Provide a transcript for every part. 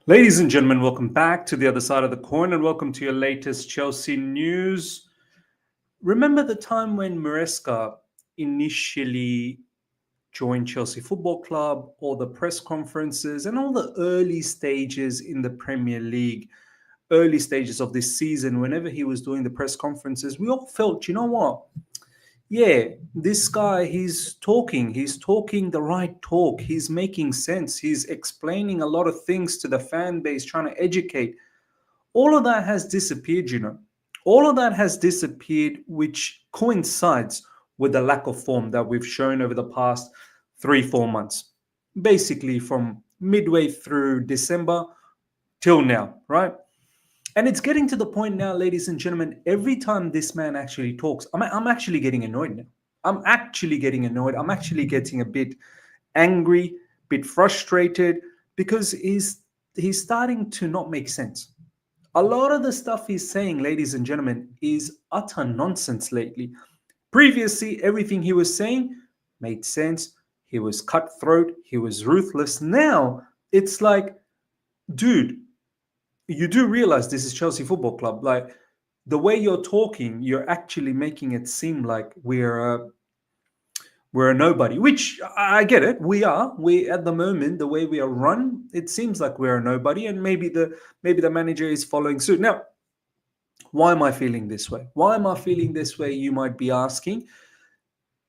Ladies and gentlemen, welcome back to the other side of the coin and welcome to your latest Chelsea news. Remember the time when Maresca initially joined Chelsea Football Club, all the press conferences and all the early stages in the Premier League, early stages of this season, whenever he was doing the press conferences, we all felt, you know what? Yeah, this guy, he's talking the right talk. He's making sense. He's explaining a lot of things to the fan base, trying to educate. All of that has disappeared. All of that has disappeared, which coincides with the lack of form that we've shown over the past 3-4 months. Basically, from midway through December till now, right? And it's getting to the point now, ladies and gentlemen, every time this man actually talks, I'm actually getting annoyed now. I'm actually getting annoyed. I'm actually getting a bit angry, a bit frustrated because he's starting to not make sense. A lot of the stuff he's saying, ladies and gentlemen, is utter nonsense lately. Previously, everything he was saying made sense. He was cutthroat. He was ruthless. Now, it's like, dude, you do realize this is Chelsea Football Club. Like the way you're talking, you're actually making it seem like we're a nobody. Which I get it. We are. We at the moment, the way we are run, it seems like we're a nobody, and maybe the manager is following suit. Now, why am I feeling this way? Why am I feeling this way? You might be asking.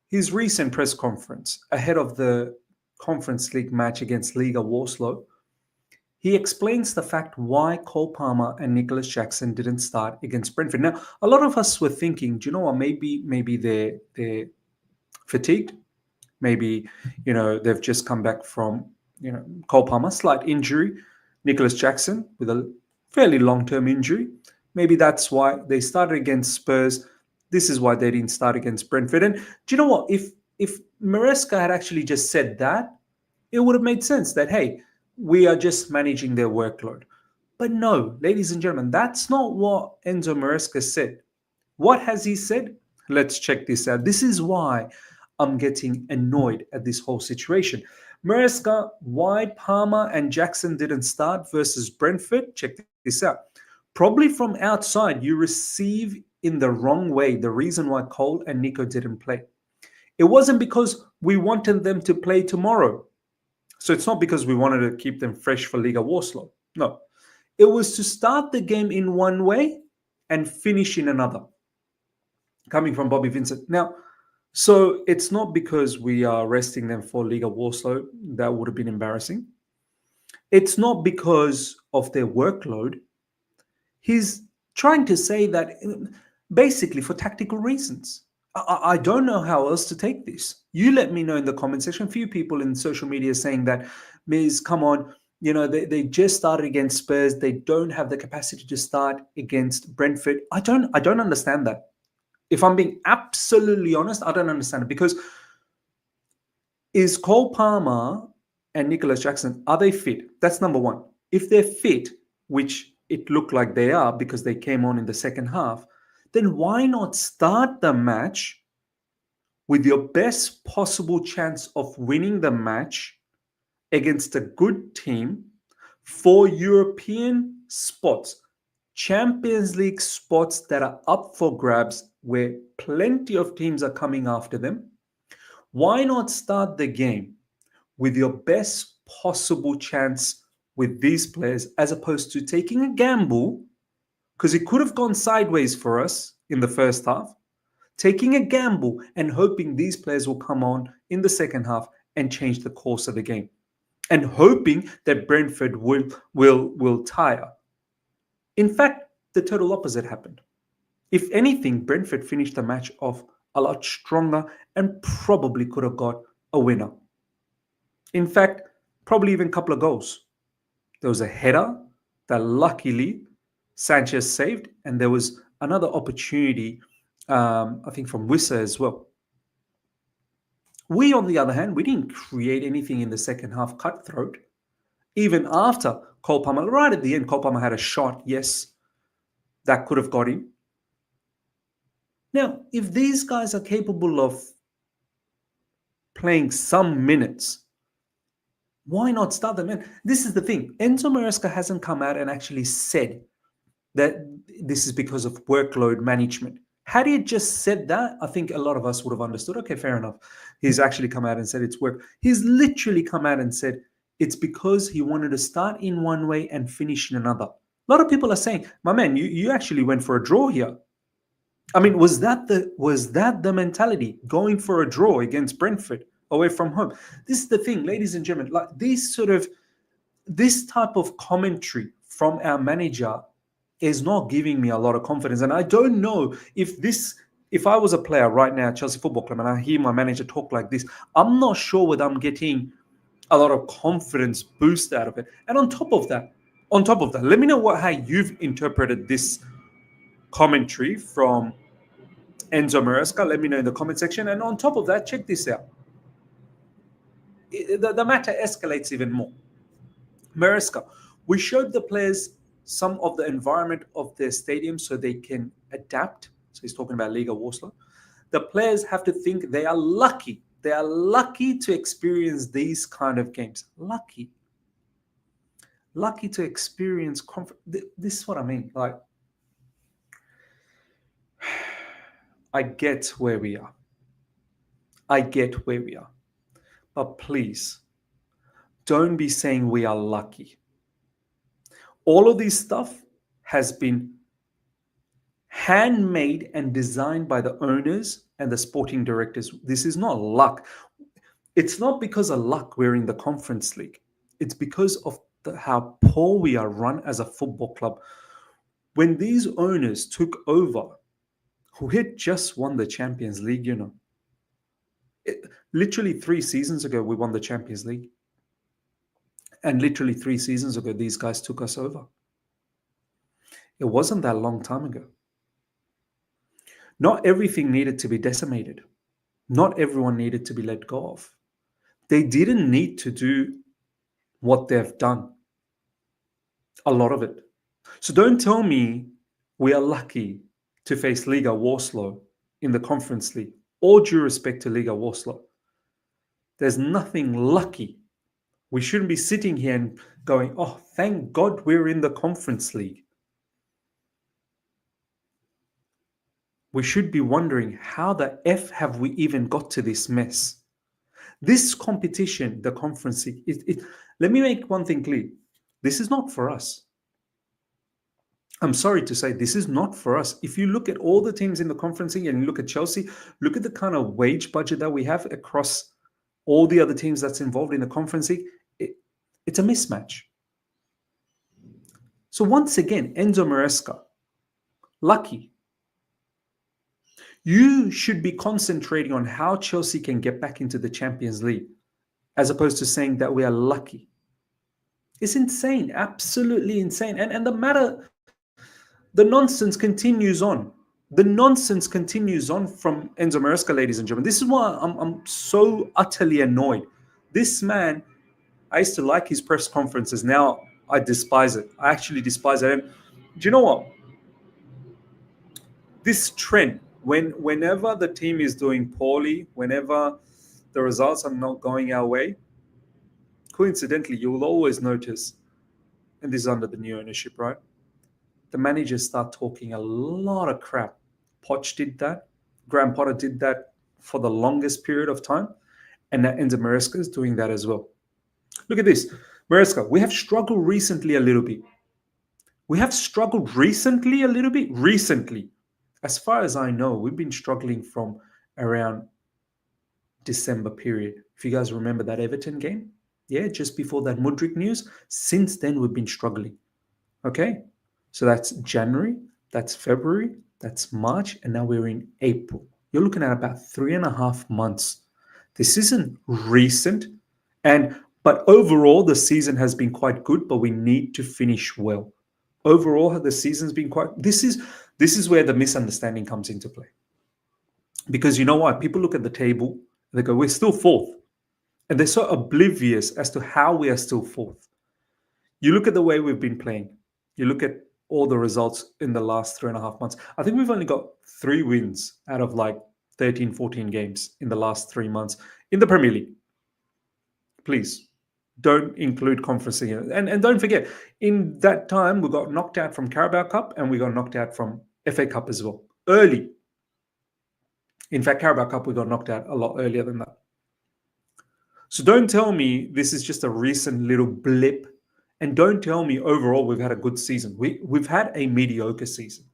His recent press conference ahead of the Conference League match against Liga Warsaw, he explains the fact why Cole Palmer and Nicholas Jackson didn't start against Brentford. Now, a lot of us were thinking, do you know what? Maybe they're fatigued. Maybe they've just come back from Cole Palmer slight injury, Nicholas Jackson with a fairly long-term injury. Maybe that's why they started against Spurs. This is why they didn't start against Brentford. And do you know what? If Maresca had actually just said that, it would have made sense that, hey, we are just managing their workload. But no, ladies and gentlemen, that's not what Enzo Maresca said. What has he said? Let's check this out. This is why I'm getting annoyed at this whole situation. Maresca, why Palmer and Jackson didn't start versus Brentford? Check this out. Probably from outside, you receive in the wrong way the reason why Cole and Nico didn't play. It wasn't because we wanted them to play tomorrow. So it's not because we wanted to keep them fresh for Liga Warsaw. No. It was to start the game in one way and finish in another. Coming from Bobby Vincent. Now, so it's not because we are resting them for Liga Warsaw. That would have been embarrassing. It's not because of their workload. He's trying to say that basically for tactical reasons. I don't know how else to take this. You let me know in the comment section. A few people in social media saying that, Miz, come on, they just started against Spurs. They don't have the capacity to start against Brentford. I don't understand that. If I'm being absolutely honest, I don't understand it because is Cole Palmer and Nicholas Jackson, are they fit? That's number one. If they're fit, which it looked like they are because they came on in the second half, then why not start the match with your best possible chance of winning the match against a good team for European spots, Champions League spots that are up for grabs where plenty of teams are coming after them? Why not start the game with your best possible chance with these players as opposed to taking a gamble? Because it could have gone sideways for us in the first half, taking a gamble and hoping these players will come on in the second half and change the course of the game, and hoping that Brentford will tire. In fact, the total opposite happened. If anything, Brentford finished the match off a lot stronger and probably could have got a winner. In fact, probably even a couple of goals. There was a header that luckily Sanchez saved, and there was another opportunity, I think, from Wissa as well. We, on the other hand, we didn't create anything in the second half cutthroat. Even after Cole Palmer, right at the end, Cole Palmer had a shot, yes, that could have got him. Now, if these guys are capable of playing some minutes Why not start them? And this is the thing. Enzo Maresca hasn't come out and actually said that this is because of workload management. Had he just said that, I think a lot of us would have understood. Okay, fair enough. He's actually come out and said it's work. He's literally come out and said it's because he wanted to start in one way and finish in another. A lot of people are saying, my man, you actually went for a draw here. I mean, was that the mentality, going for a draw against Brentford away from home? This is the thing, ladies and gentlemen. Like this type of commentary from our manager is not giving me a lot of confidence. And I don't know if I was a player right now at Chelsea Football Club and I hear my manager talk like this, I'm not sure whether I'm getting a lot of confidence boost out of it. And on top of that, let me know how you've interpreted this commentary from Enzo Maresca. Let me know in the comment section. And on top of that, check this out. The matter escalates even more. Maresca, we showed the players some of the environment of their stadium so they can adapt. So he's talking about Liga Warsaw. The players have to think they are lucky. They are lucky to experience these kind of games. Lucky. Lucky to experience comfort. This is what I mean. Like, I get where we are. I get where we are. But please, don't be saying we are lucky. All of this stuff has been handmade and designed by the owners and the sporting directors. This is not luck. It's not because of luck we're in the Conference League. It's because of how poor we are run as a football club. When these owners took over, who had just won the Champions League, literally 3 seasons ago, we won the Champions League. And literally 3 seasons ago, these guys took us over. It wasn't that long time ago. Not everything needed to be decimated. Not everyone needed to be let go of. They didn't need to do what they've done. A lot of it. So don't tell me we are lucky to face Liga Warsaw in the Conference League. All due respect to Liga Warsaw. There's nothing lucky. We shouldn't be sitting here and going, oh, thank God we're in the Conference League. We should be wondering, how the F have we even got to this mess? This competition, the Conference League, let me make one thing clear. This is not for us. I'm sorry to say, this is not for us. If you look at all the teams in the Conference League and you look at Chelsea, look at the kind of wage budget that we have across all the other teams that's involved in the Conference League. It's a mismatch. So once again, Enzo Maresca, lucky. You should be concentrating on how Chelsea can get back into the Champions League, as opposed to saying that we are lucky. It's insane, absolutely insane. And the nonsense continues on. The nonsense continues on from Enzo Maresca, ladies and gentlemen. This is why I'm so utterly annoyed. This man, I used to like his press conferences. Now I despise it. I actually despise it. And do you know what? This trend, whenever the team is doing poorly, whenever the results are not going our way, coincidentally, you will always notice, and this is under the new ownership, right? The managers start talking a lot of crap. Poch did that. Graham Potter did that for the longest period of time. And now Enzo Maresca is doing that as well. Look at this. Maresca, we have struggled recently a little bit. Recently. As far as I know, we've been struggling from around December period. If you guys remember that Everton game, yeah, just before that Mudryk news, since then we've been struggling. Okay, so that's January, that's February, that's March, and now we're in April. You're looking at about 3.5 months. This isn't recent, but overall the season has been quite good, but we need to finish well. Overall, the season's been quite. This is where the misunderstanding comes into play. Because you know what? People look at the table and they go, we're still fourth. And they're so oblivious as to how we are still fourth. You look at the way we've been playing. You look at all the results in the last 3.5 months. I think we've only got 3 wins out of like 13, 14 games in the last 3 months in the Premier League. Please. Don't include conferencing. And don't forget, in that time, we got knocked out from Carabao Cup and we got knocked out from FA Cup as well. Early. In fact, Carabao Cup, we got knocked out a lot earlier than that. So don't tell me this is just a recent little blip. And don't tell me overall we've had a good season. We've had a mediocre season.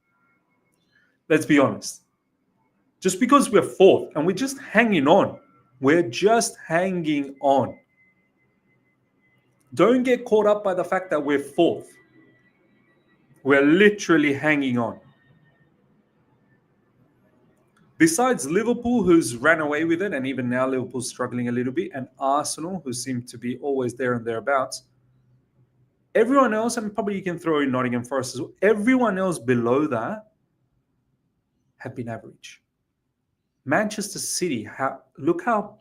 Let's be honest. Just because we're fourth and we're just hanging on. We're just hanging on. Don't get caught up by the fact that we're fourth. We're literally hanging on. Besides Liverpool, who's ran away with it, and even now Liverpool's struggling a little bit, and Arsenal, who seem to be always there and thereabouts, everyone else, and probably you can throw in Nottingham Forest as well, everyone else below that have been average. Manchester City, look how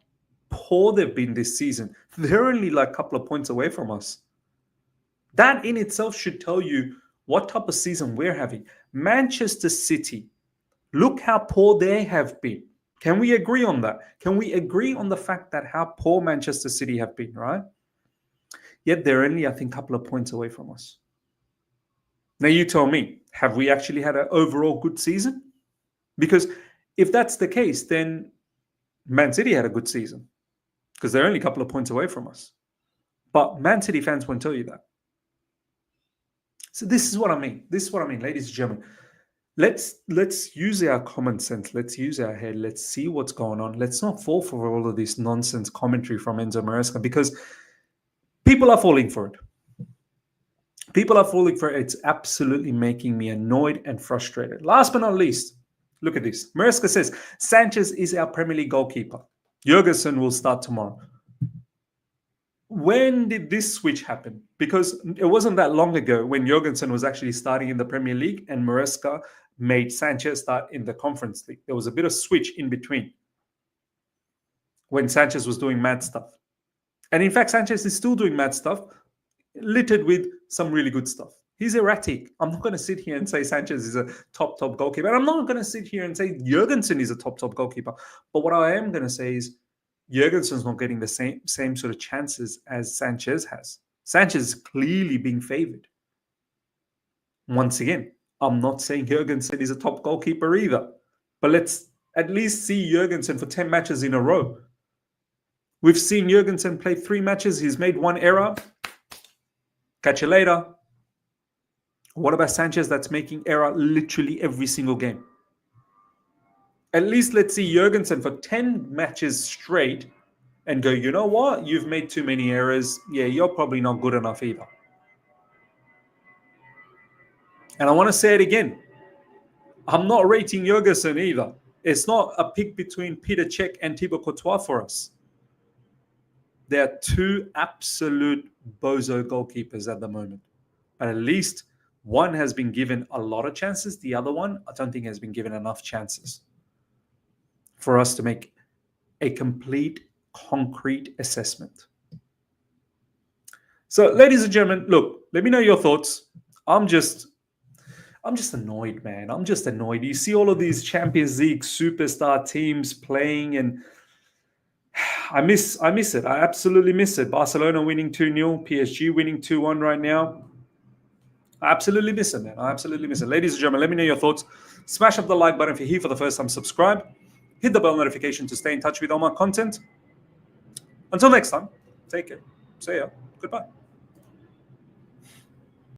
poor they've been this season. They're only like a couple of points away from us. That in itself should tell you what type of season we're having. Manchester City, look how poor they have been. Can we agree on that? Can we agree on the fact that how poor Manchester City have been, right? Yet they're only, I think, a couple of points away from us. Now you tell me, have we actually had an overall good season? Because if that's the case, then Man City had a good season because they're only a couple of points away from us. But Man City fans won't tell you that. So this is what I mean. This is what I mean, ladies and gentlemen. Let's use our common sense. Let's use our head. Let's see what's going on. Let's not fall for all of this nonsense commentary from ENZO MARESCA because people are falling for it. People are falling for it. It's absolutely making me annoyed and frustrated. Last but not least, look at this. Maresca says, Sanchez is our Premier League goalkeeper. Jurgensen will start tomorrow. When did this switch happen? Because it wasn't that long ago when Jurgensen was actually starting in the Premier League and Maresca made Sanchez start in the Conference League. There was a bit of switch in between when Sanchez was doing mad stuff. And in fact, Sanchez is still doing mad stuff, littered with some really good stuff. He's erratic. I'm not going to sit here and say Sanchez is a top goalkeeper. And I'm not going to sit here and say Jurgensen is a top goalkeeper. But what I am going to say is Jurgensen's not getting the same sort of chances as Sanchez has. Sanchez is clearly being favored. Once again, I'm not saying Jurgensen is a top goalkeeper either. But let's at least see Jurgensen for 10 matches in a row. We've seen Jurgensen play 3 matches. He's made 1 error. Catch you later. What about Sanchez that's making error literally every single game? At least let's see Jurgensen for 10 matches straight and go, you know what? You've made too many errors. Yeah, you're probably not good enough either. And I want to say it again. I'm not rating Jurgensen either. It's not a pick between Peter Cech and Thibaut Courtois for us. There are 2 absolute bozo goalkeepers at the moment. But at least one has been given a lot of chances. The other one, I don't think has been given enough chances for us to make a complete, concrete assessment. So, ladies and gentlemen, look, let me know your thoughts. I'm just annoyed, man. I'm just annoyed. You see all of these Champions League superstar teams playing, and I miss it. I absolutely miss it. Barcelona winning 2-0, PSG winning 2-1 right now. I absolutely miss it, man. I absolutely miss it. Ladies and gentlemen, let me know your thoughts. Smash up the like button if you're here for the first time. Subscribe. Hit the bell notification to stay in touch with all my content. Until next time, take care. See ya. Goodbye.